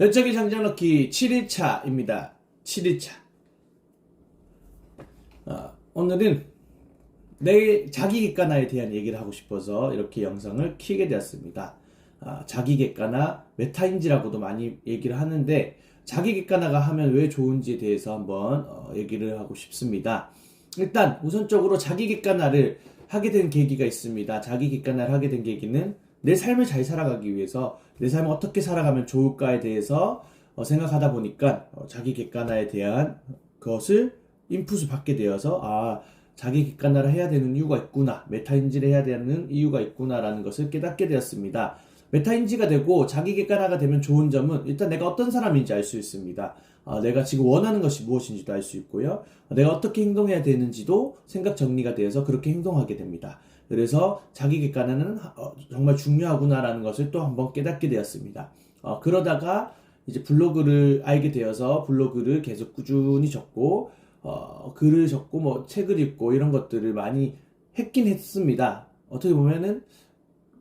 열정의 장장넣기 7일차입니다. 7일차. 오늘은 내 자기 객관화에 대한 얘기를 하고 싶어서 이렇게 영상을 키게 되었습니다. 자기 객관화, 메타인지라고도 많이 얘기를 하는데 자기 객관화가 하면 왜 좋은지에 대해서 한번 얘기를 하고 싶습니다. 일단 우선적으로 자기 객관화를 하게 된 계기가 있습니다. 자기 객관화를 하게 된 계기는 내 삶을 잘 살아가기 위해서 내 삶을 어떻게 살아가면 좋을까에 대해서 생각하다 보니까 자기 객관화에 대한 것을 인풋을 받게 되어서 자기 객관화를 해야 되는 이유가 있구나, 메타인지를 해야 되는 이유가 있구나라는 것을 깨닫게 되었습니다. 메타인지가 되고 자기 객관화가 되면 좋은 점은 일단 내가 어떤 사람인지 알 수 있습니다. 내가 지금 원하는 것이 무엇인지도 알 수 있고요. 내가 어떻게 행동해야 되는지도 생각 정리가 되어서 그렇게 행동하게 됩니다. 그래서 자기 객관화는 정말 중요하구나라는 것을 또 한번 깨닫게 되었습니다. 그러다가 이제 블로그를 알게 되어서 블로그를 계속 꾸준히 적고 글을 적고 뭐 책을 읽고 이런 것들을 많이 했긴 했습니다. 어떻게 보면은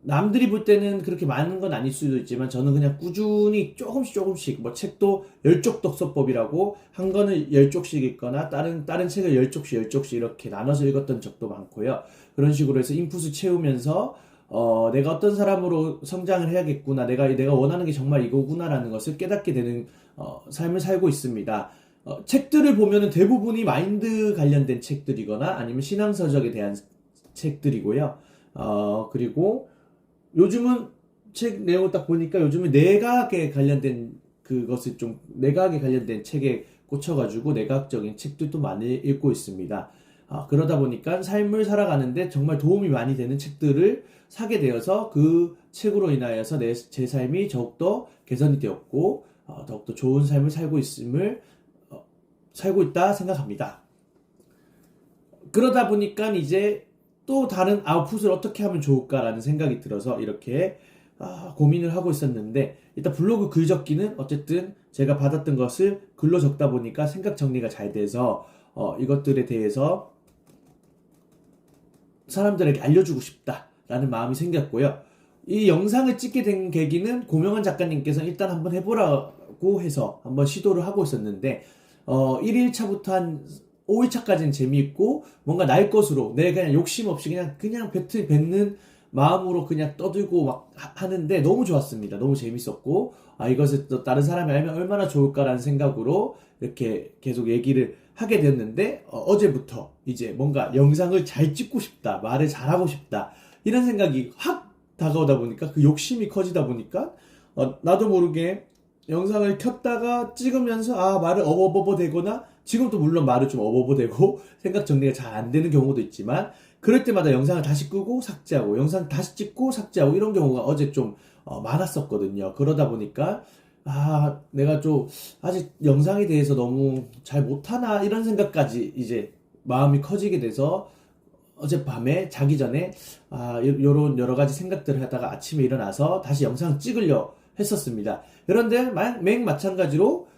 남들이 볼 때는 그렇게 많은 건 아닐 수도 있지만 저는 그냥 꾸준히 조금씩 뭐 책도 10쪽 독서법이라고 한 권을 10쪽씩 읽거나 다른 책을 10쪽씩 이렇게 나눠서 읽었던 적도 많고요. 그런 식으로 해서 인풋을 채우면서 내가 어떤 사람으로 성장을 해야겠구나, 내가 원하는 게 정말 이거구나라는 것을 깨닫게 되는 삶을 살고 있습니다. 책들을 보면은 대부분이 마인드 관련된 책들이거나 아니면 신앙서적에 대한 책들이고요. 그리고 요즘은 책 내용을 딱 보니까 요즘은 내과학에 관련된 내과학에 관련된 책에 꽂혀가지고 내과학적인 책들도 많이 읽고 있습니다. 그러다 보니까 삶을 살아가는데 정말 도움이 많이 되는 책들을 사게 되어서 그 책으로 인하여서 제 삶이 더욱더 개선이 되었고, 더욱더 좋은 삶을 살고 있다 생각합니다. 그러다 보니까 이제 또 다른 아웃풋을 어떻게 하면 좋을까라는 생각이 들어서 이렇게 고민을 하고 있었는데, 일단 블로그 글 적기는 어쨌든 제가 받았던 것을 글로 적다 보니까 생각 정리가 잘 돼서 이것들에 대해서 사람들에게 알려주고 싶다라는 마음이 생겼고요. 이 영상을 찍게 된 계기는 고명환 작가님께서 일단 한번 해보라고 해서 한번 시도를 하고 있었는데 1일차부터 한 5일차까지는 재미있고 뭔가 날 것으로 내가 그냥 욕심 없이 그냥 뱉는 마음으로 그냥 떠들고 막 하는데 너무 좋았습니다. 너무 재밌었고 이것을 또 다른 사람이 알면 얼마나 좋을까라는 생각으로 이렇게 계속 얘기를 하게 됐는데 어제부터 이제 뭔가 영상을 잘 찍고 싶다, 말을 잘하고 싶다 이런 생각이 확 다가오다 보니까 그 욕심이 커지다 보니까 나도 모르게 영상을 켰다가 찍으면서 말을 어버버버 대거나, 지금도 물론 말을 좀 어버버대고 생각 정리가 잘 안 되는 경우도 있지만 그럴 때마다 영상을 다시 끄고 삭제하고 영상 다시 찍고 삭제하고 이런 경우가 어제 좀 많았었거든요. 그러다 보니까 내가 좀 아직 영상에 대해서 너무 잘 못하나 이런 생각까지 이제 마음이 커지게 돼서 어젯밤에 자기 전에 요런 여러 가지 생각들을 하다가 아침에 일어나서 다시 영상 찍으려 했었습니다. 그런데 맹 마찬가지로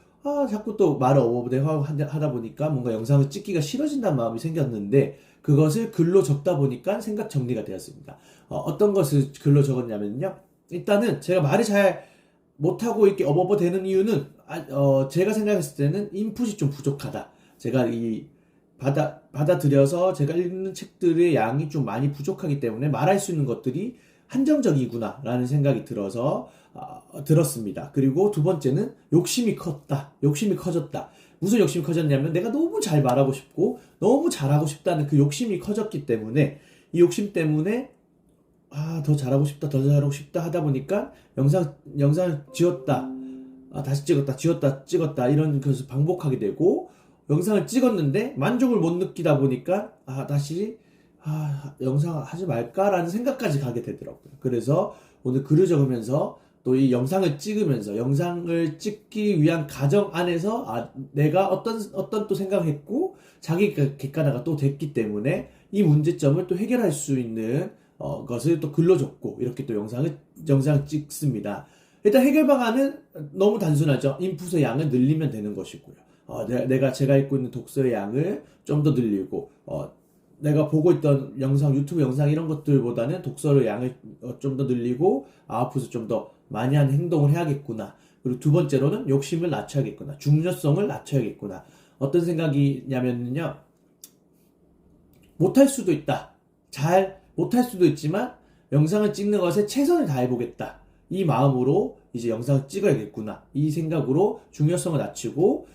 자꾸 또 말을 어버버대고 하다 보니까 뭔가 영상을 찍기가 싫어진다는 마음이 생겼는데 그것을 글로 적다 보니까 생각 정리가 되었습니다. 어떤 것을 글로 적었냐면요. 일단은 제가 말을 잘 못하고 이렇게 어버버대는 이유는 제가 생각했을 때는 인풋이 좀 부족하다. 제가 받아들여서 제가 읽는 책들의 양이 좀 많이 부족하기 때문에 말할 수 있는 것들이 한정적이구나 라는 생각이 들었습니다. 그리고 두 번째는 욕심이 커졌다. 무슨 욕심이 커졌냐면 내가 너무 잘 말하고 싶고 너무 잘하고 싶다는 그 욕심이 커졌기 때문에 이 욕심 때문에 더 잘하고 싶다 하다 보니까 영상을 지웠다, 다시 찍었다, 지웠다, 찍었다 이런 것을 반복하게 되고, 영상을 찍었는데 만족을 못 느끼다 보니까 다시 영상 하지 말까라는 생각까지 가게 되더라고요. 그래서 오늘 글을 적으면서 또 이 영상을 찍으면서 영상을 찍기 위한 과정 안에서 내가 어떤 또 생각을 했고 자기 객관화가 또 됐기 때문에 이 문제점을 또 해결할 수 있는 것을 또 글로 적고 이렇게 또 영상을 찍습니다. 일단 해결 방안은 너무 단순하죠. 인풋의 양을 늘리면 되는 것이고요. 제가 읽고 있는 독서의 양을 좀 더 늘리고 내가 보고 있던 유튜브 영상 이런 것들보다는 독서의 양을 좀 더 늘리고 아웃풋을 좀 더 많이 하는 행동을 해야겠구나. 그리고 두 번째로는 욕심을 낮춰야겠구나. 중요성을 낮춰야겠구나. 어떤 생각이냐면요. 못할 수도 있다. 잘 못할 수도 있지만 영상을 찍는 것에 최선을 다해보겠다. 이 마음으로 이제 영상을 찍어야겠구나. 이 생각으로 중요성을 낮추고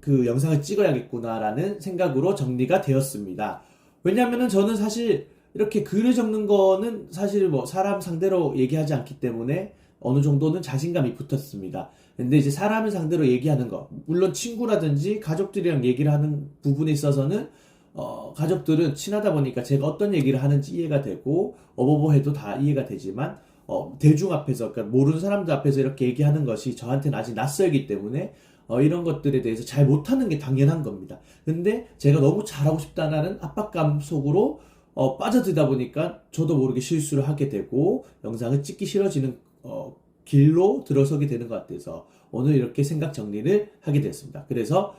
그 영상을 찍어야겠구나라는 생각으로 정리가 되었습니다. 왜냐하면은 저는 사실 이렇게 글을 적는 거는 사실 뭐 사람 상대로 얘기하지 않기 때문에 어느 정도는 자신감이 붙었습니다. 근데 이제 사람을 상대로 얘기하는 거, 물론 친구라든지 가족들이랑 얘기를 하는 부분에 있어서는 가족들은 친하다 보니까 제가 어떤 얘기를 하는지 이해가 되고 어버버해도 다 이해가 되지만 대중 앞에서, 그러니까 모르는 사람들 앞에서 이렇게 얘기하는 것이 저한테는 아직 낯설기 때문에 이런 것들에 대해서 잘 못하는 게 당연한 겁니다. 근데 제가 너무 잘하고 싶다는 압박감 속으로 빠져들다 보니까 저도 모르게 실수를 하게 되고 영상을 찍기 싫어지는 길로 들어서게 되는 것 같아서 오늘 이렇게 생각 정리를 하게 됐습니다. 그래서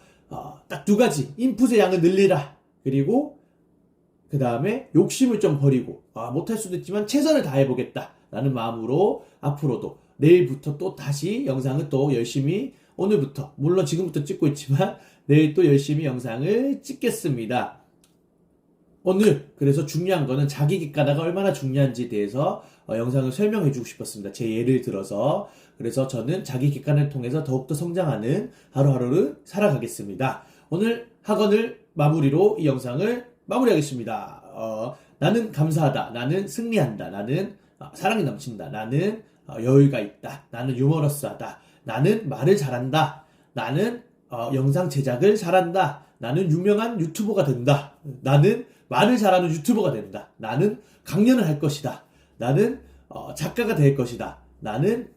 딱 두 가지, 인풋의 양을 늘리라. 그리고 그 다음에 욕심을 좀 버리고 못할 수도 있지만 최선을 다해보겠다 라는 마음으로 앞으로도 내일부터 또 다시 영상을 또 열심히, 오늘부터 물론 지금부터 찍고 있지만 내일 또 열심히 영상을 찍겠습니다. 오늘 그래서 중요한 거는 자기 객관화가 얼마나 중요한지에 대해서 영상을 설명해 주고 싶었습니다. 제 예를 들어서. 그래서 저는 자기 객관을 통해서 더욱더 성장하는 하루하루를 살아가겠습니다. 오늘 학원을 마무리로 이 영상을 마무리하겠습니다. 나는 감사하다. 나는 승리한다. 나는 사랑이 넘친다. 나는 여유가 있다. 나는 유머러스하다. 나는 말을 잘한다. 나는 영상 제작을 잘한다. 나는 유명한 유튜버가 된다. 나는 말을 잘하는 유튜버가 된다. 나는 강연을 할 것이다. 나는 작가가 될 것이다. 나는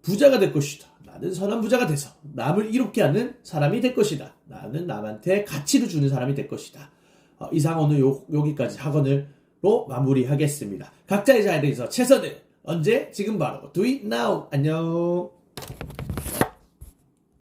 부자가 될 것이다. 나는 선한 부자가 돼서 남을 이롭게 하는 사람이 될 것이다. 나는 남한테 가치를 주는 사람이 될 것이다. 이상 오늘 여기까지 학원으로 마무리하겠습니다. 각자의 자리에서 최선을 언제? 지금 바로 Do it now. 안녕.